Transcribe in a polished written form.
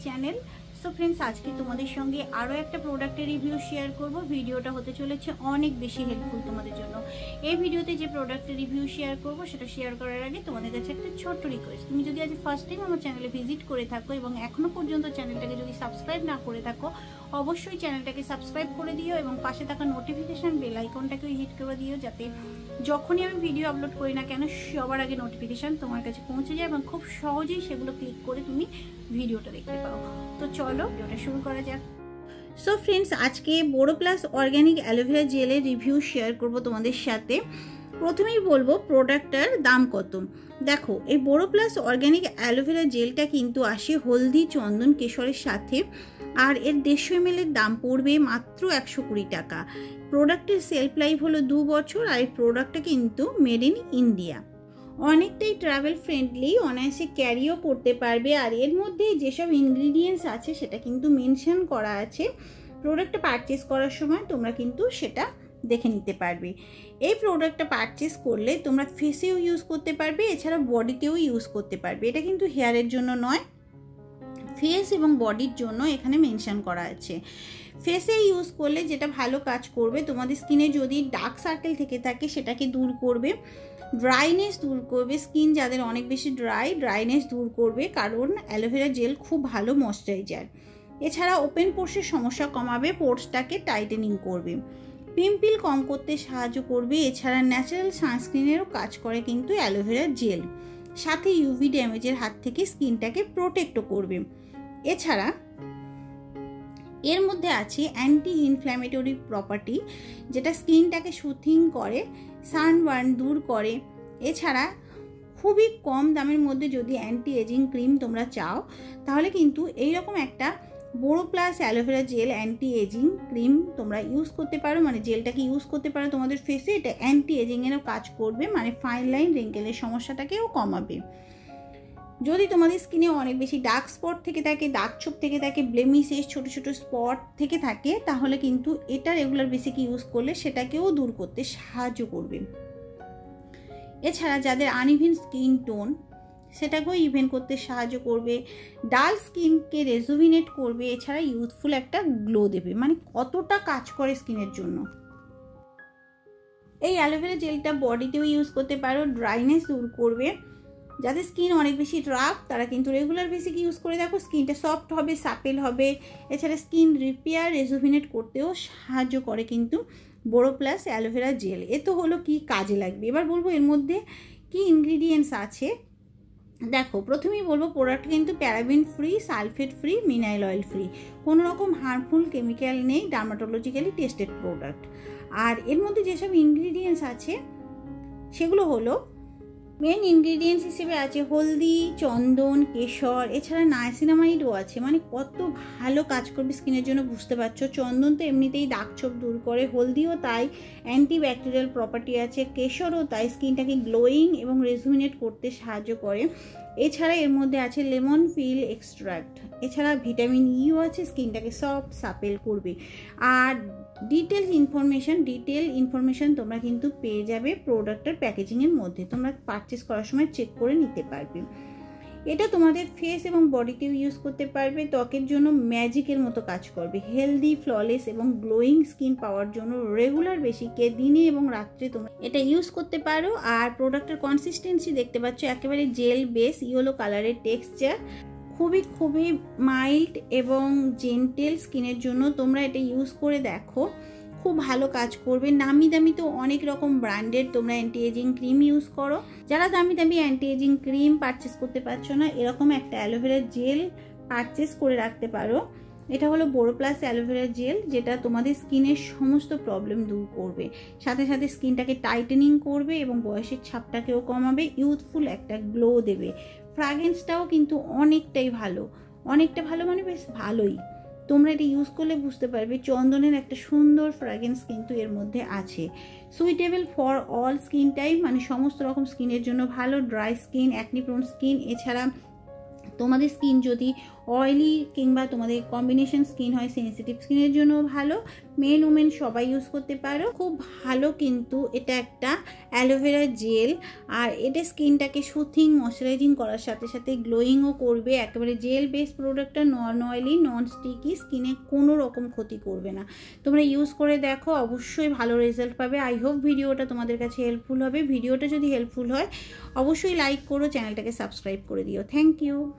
Channel. So friends, আজকে তোমাদের সঙ্গে আরও একটা প্রোডাক্টের রিভিউ শেয়ার করব। ভিডিওটা হতে চলেছে অনেক বেশি হেল্পফুল তোমাদের জন্য। এই ভিডিওতে যে প্রোডাক্টের রিভিউ শেয়ার করব সেটা শেয়ার করার আগে তোমাদের কাছে একটা ছোট্ট রিকোয়েস্ট। তুমি যদি আজ ফার্স্ট টাইম আমার চ্যানেলে ভিজিট করে থাকো এবং এখনও পর্যন্ত চ্যানেলটাকে যদি সাবস্ক্রাইব না করে থাকো, অবশ্যই চ্যানেলটাকে সাবস্ক্রাইব করে দিও এবং পাশে থাকা নোটিফিকেশান বেল আইকনটাকেও হিট করে দিও, যাতে যখনই আমি ভিডিও আপলোড করি না কেন সবার আগে নোটিফিকেশান তোমার কাছে পৌঁছে যায় এবং খুব সহজেই সেগুলো ক্লিক করে তুমি ভিডিওটা দেখতে পাও। তো চলো ভিডিওটা শুরু করা যাক। সো ফ্রেন্ডস, আজকে বোরোপ্লাস অর্গ্যানিক অ্যালোভেরা জেলের রিভিউ শেয়ার করব তোমাদের সাথে। প্রথমেই বলবো প্রোডাক্টটার দাম কত। দেখো, এই বোরোপ্লাস অর্গ্যানিক অ্যালোভেরা জেলটা কিন্তু আসে হলদি, চন্দন, কেশরের সাথে, আর এর 150 ml এর দাম পড়বে মাত্র 120 টাকা। প্রোডাক্টের সেলফ লাইফ হলো 2 বছর, আর এই প্রোডাক্টটা কিন্তু মেড ইন ইন্ডিয়া। অনেকটাই ট্রাভেল ফ্রেন্ডলি, অনায়াসে ক্যারিও করতে পারবে। আর এর মধ্যে যেসব ইনগ্রিডিয়েন্টস আছে সেটা কিন্তু মেনশন করা আছে। প্রোডাক্টটা পারচেস করার সময় তোমরা কিন্তু সেটা দেখে নিতে পারবে। এই প্রোডাক্টটা পারচেস করলে তোমরা ফেসেও ইউজ করতে পারবে, এছাড়া বডিতেও ইউজ করতে পারবে। এটা কিন্তু হেয়ারের জন্য নয়, ফেস এবং বডির জন্য এখানে মেনশন করা আছে। ফেসে ইউজ করলে যেটা ভালো কাজ করবে, তোমাদের স্কিনে যদি ডার্ক সার্কেল থেকে থাকে সেটাকে দূর করবে, ড্রাইনেস দূর করবে। স্কিন যাদের অনেক বেশি ড্রাইনেস দূর করবে, কারণ অ্যালোভেরা জেল খুব ভালো ময়শ্চারাইজার। এছাড়া ওপেন পোর্সের সমস্যা কমাবে, পোর্সটাকে টাইটেনিং করবে, পিম্পল কম করতে সাহায্য করবে। এছাড়া ন্যাচারাল সানস্ক্রিনেরও কাজ করে কিন্তু অ্যালোভেরা জেল, সাথে ইউভি ড্যামেজের হাত থেকে স্কিনটাকে প্রোটেক্টও করবে। এছাড়া এর মধ্যে আছে অ্যান্টি ইনফ্ল্যামেটরি প্রপার্টি, যেটা স্কিনটাকে সুথিং করে, সানবার্ন দূর করে। এছাড়া খুবই কম দামের মধ্যে যদি অ্যান্টি এজিং ক্রিম তোমরা চাও, তাহলে কিন্তু এইরকম একটা Boroplus aloe vera gel anti ageing cream তোমরা ইউজ করতে পারো, মানে জেলটাকে ইউজ করতে পারো তোমাদের ফেসে। এটা অ্যান্টি এজিংয়েরও কাজ করবে, মানে ফাইন লাইন রিঙ্কেলের সমস্যাটাকেও কমাবে। যদি তোমাদের স্কিনে অনেক বেশি ডার্ক স্পট থেকে থাকে, দাগ ছোপ থেকে থাকে, ব্লেমিশেস, ছোট ছোট স্পট থেকে থাকে, তাহলে কিন্তু এটা রেগুলার বেসিক ইউজ করলে সেটাকেও দূর করতে সাহায্য করবে। এছাড়া যাদের আনইভেন স্কিন টোন সেটাকেও ইভেন করতে সাহায্য করবে, ডাল স্কিনকে রেজুভিনেট করবে। এছাড়া ইউথফুল একটা গ্লো দেবে, মানে কতটা কাজ করে স্কিনের জন্য। এই অ্যালোভেরা জেলটা বডিতেও ইউজ করতে পারো, ড্রাইনেস দূর করবে। যাদের স্কিন অনেক বেশি রাফ তারা কিন্তু রেগুলার বেসিক ইউজ করে দেখো, স্কিনটা সফট হবে, সাপেল হবে। এছাড়া স্কিন রিপেয়ার, রেজুভিনেট করতেও সাহায্য করে কিন্তু বোরোপ্লাস অ্যালোভেরা জেল। এ তো হলো কি কাজে লাগবে। এবার বলবো এর মধ্যে কি ইনগ্রিডিয়েন্টস আছে। দেখো, প্রথমেই বলবো প্রোডাক্ট কিন্তু paraben free, sulphate free, mineral oil free, কোনো রকম হার্মফুল কেমিক্যাল নেই, ডার্মাটোলজিক্যালি টেস্টেড প্রোডাক্ট। আর এর মধ্যে যেসব ইনগ্রিডিয়েন্টস আছে সেগুলো হলো, মেন ইনগ্রিডিয়েন্টস হিসেবে আছে হলদি, চন্দন, কেশর, এছাড়া নায়াসিনামাইডও আছে। মানে কত ভালো কাজ করবে স্কিনের জন্য বুঝতে পারছো। চন্দন তো এমনিতেই দাগ ছোপ দূর করে, হলদিও তাই, অ্যান্টিব্যাকটেরিয়াল প্রপার্টি আছে, কেশরও তাই, স্কিনটাকে গ্লোয়িং এবং রেজুভিনেট করতে সাহায্য করে। এছাড়া এর মধ্যে আছে লেমন পিল এক্সট্রাক্ট, এছাড়া ভিটামিন ইও আছে, স্কিনটাকে সফট সাপেল করবে। আর ডিটেল ইনফরমেশন তোমরা কিন্তু পেয়ে যাবে প্রোডাক্টের প্যাকেজিংয়ের মধ্যে, তোমরা পারচেস করার সময় চেক করে নিতে পারবে। এটা তোমাদের ফেস এবং বডিতেও ইউজ করতে পারবে, ত্বকের জন্য ম্যাজিকের মতো কাজ করবে। হেলদি, ফ্ললেস এবং গ্লোয়িং স্কিন পাওয়ার জন্য রেগুলার বেসিকে দিনে এবং রাত্রে তোমরা এটা ইউজ করতে পারো। আর প্রোডাক্টের কনসিস্টেন্সি দেখতে পাচ্ছ, একেবারে জেল বেস, ইয়েলো কালারের টেক্সচার, খুবই মাইল্ড এবং জেন্টেল স্কিনের জন্য তোমরা এটা ইউজ করে দেখো, খুব ভালো কাজ করবে। নামি দামি তো অনেক রকম ব্র্যান্ডের তোমরা অ্যান্টি এজিং ক্রিম ইউজ করো, যারা দামি অ্যান্টি এজিং ক্রিম পারচেস করতে পারছো না, এরকম একটা অ্যালোভেরা জেল পারচেস করে রাখতে পারো। এটা হলো বোরোপ্লাস অ্যালোভেরা জেল, যেটা তোমাদের স্কিনের সমস্ত প্রবলেম দূর করবে, সাথে সাথে স্কিনটাকে টাইটেনিং করবে এবং বয়সের ছাপটাকেও কমাবে, ইউথফুল একটা গ্লো দেবে। ফ্র্যাগ্রেন্সটাও কিন্তু অনেকটা ভালো, মানে বেশ ভালোই। তোমরা এটা ইউজ করলে বুঝতে পারবে চন্দনের একটা সুন্দর ফ্র্যাগ্রেন্স কিন্তু এর মধ্যে আছে। Suitable for all skin type, মানে সমস্ত রকম স্কিনের জন্য ভালো, dry skin, acne prone skin. এছাড়া তোমাদের স্কিন যদি অয়েলি কিংবা তোমাদের কম্বিনেশন স্কিন হয় সেন্সিটিভ স্কিনের জন্য ভালো, মেন উমেন সবাই ইউজ করতে পারো, খুব ভালো। কিন্তু এটা একটা অ্যালোভেরা জেল, আর এটা স্কিনটাকে সুথিং ময়শ্চারাইজিং করার সাথে সাথে গ্লোয়িংও করবে। একেবারে জেল বেস প্রোডাক্টটা, নন অয়েলি নন স্টিকি, স্কিনে কোনো রকম ক্ষতি করবে না। তোমরা ইউজ করে দেখো, অবশ্যই ভালো রেজাল্ট পাবে। আই হোপ ভিডিওটা তোমাদের কাছে হেল্পফুল হবে। ভিডিওটা যদি হেল্পফুল হয় অবশ্যই লাইক করো, চ্যানেলটাকে সাবস্ক্রাইব করে দিও। Thank you.